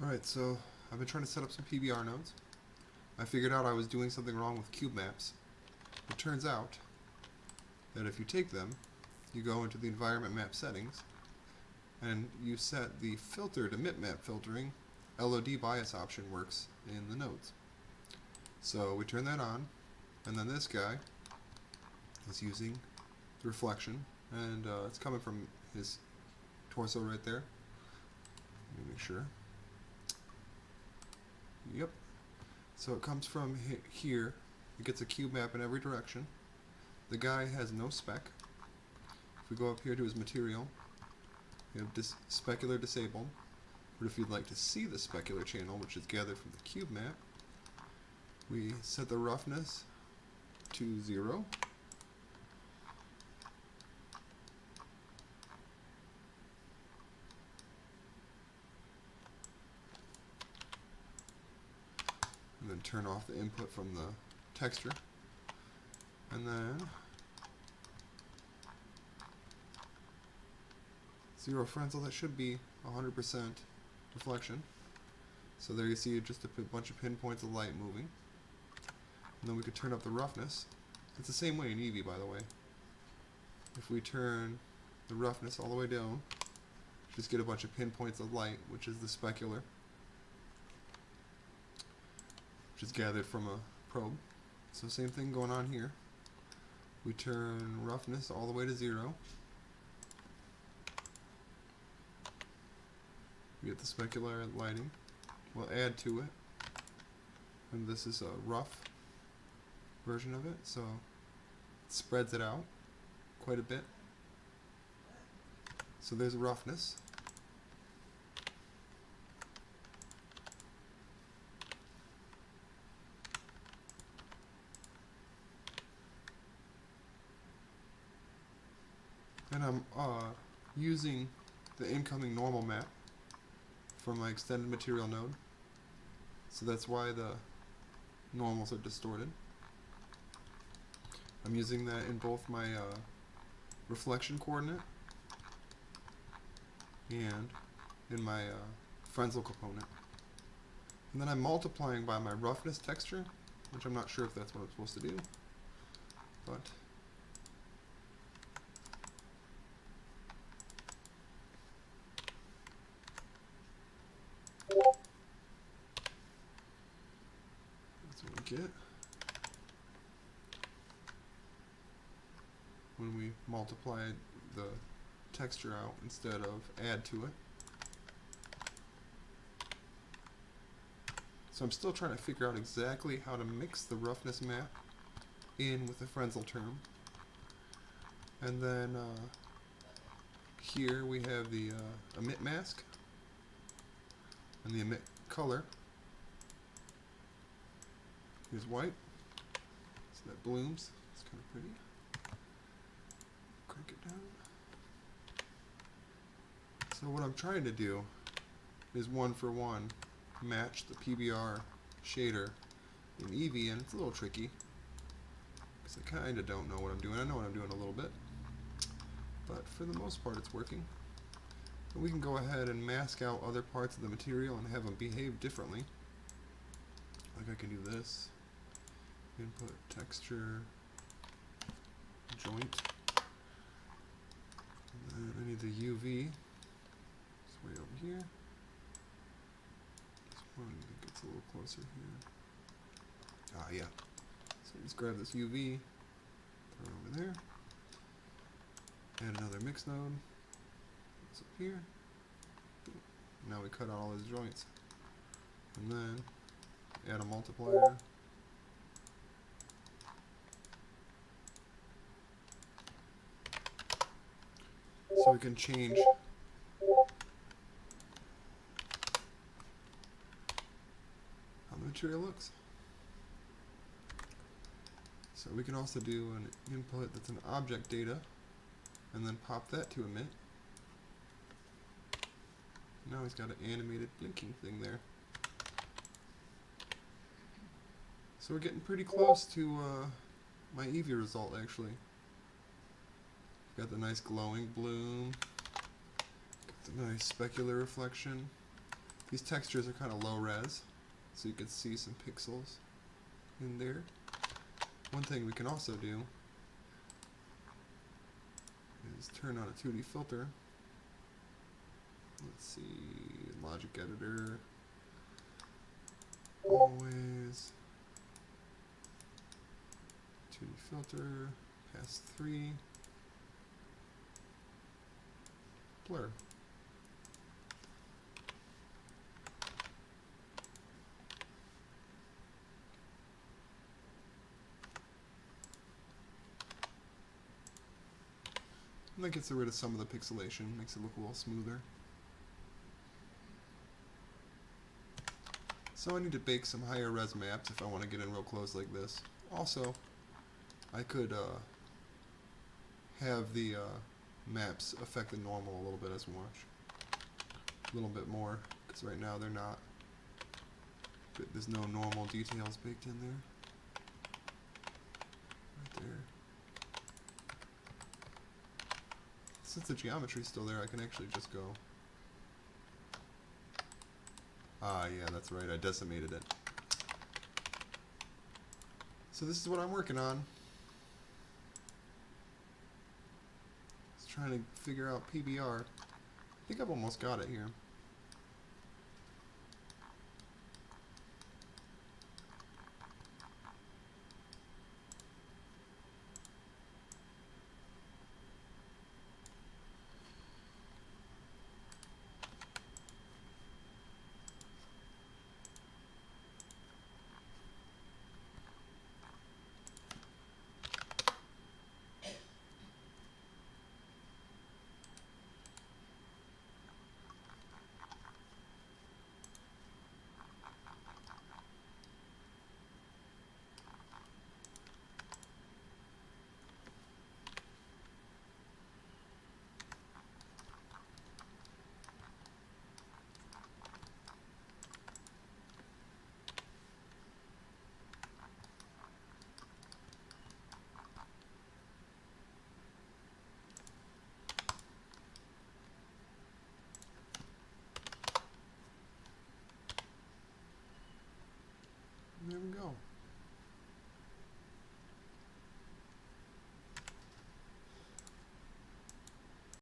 Alright, so I've been trying to set up some PBR nodes. I figured out I was doing something wrong with cube maps. It turns out that if you take them, you go into the environment map settings, and you set the filter to map filtering. LOD bias option works in the nodes. So we turn that on, and then this guy is using the reflection, and it's coming from his torso right there. Let me make sure. Yep. So it comes from here. It gets a cube map in every direction. The guy has no spec. If we go up here to his material, we have specular disabled. But if you'd like to see the specular channel, which is gathered from the cube map, we set the roughness to 0. And then turn off the input from the texture. And then 0 frontal, that should be 100% reflection. So there you see just a bunch of pinpoints of light moving. And then we could turn up the roughness. It's the same way in Eevee, by the way. If we turn the roughness all the way down, just get a bunch of pinpoints of light, which is the specular, which is gathered from a probe. So same thing going on here. We turn roughness all the way to 0. We get the specular lighting. We'll add to it. And this is a rough version of it, so it spreads it out quite a bit. So there's roughness. And I'm using the incoming normal map from my extended material node. So that's why the normals are distorted. I'm using that in both my reflection coordinate and in my Frenzel component. And then I'm multiplying by my roughness texture, which I'm not sure if that's what I'm supposed to do, but that's what we get when we multiply the texture out instead of add to it. So I'm still trying to figure out exactly how to mix the roughness map in with the Frenzel term. And then here we have the emit mask and the emit color. Here's white, so that blooms. It's kind of pretty. Crank it down. So what I'm trying to do is 1-for-1 match the PBR shader in Eevee, and it's a little tricky because I kind of don't know what I'm doing. I know what I'm doing a little bit, but for the most part it's working. And we can go ahead and mask out other parts of the material and have them behave differently. Like I can do this. Input texture joint. And then I need the UV. It's way over here. This one gets a little closer here. Ah, yeah. So just grab this UV, throw it over there. Add another mix node. It's up here. Now we cut out all his joints. And then add a multiplier. So we can change how the material looks. So we can also do an input that's an object data and then pop that to emit. Now he's got an animated blinking thing there. So we're getting pretty close to my Eevee result, actually. Got the nice glowing bloom, got the nice specular reflection. These textures are kind of low res, so you can see some pixels in there. One thing we can also do is turn on a 2D filter. Let's see, logic editor, always 2D filter, pass 3, blur. And that gets rid of some of the pixelation, makes it look a little smoother. So I need to bake some higher res maps if I want to get in real close like this. Also, I could have the maps affect the normal a little bit as we watch. A little bit more, because right now they're not. But there's no normal details baked in there. Right there. Since the geometry's still there, I can actually just go. Ah, yeah, that's right, I decimated it. So this is what I'm working on. Just trying to figure out PBR. I think I've almost got it here. There we go.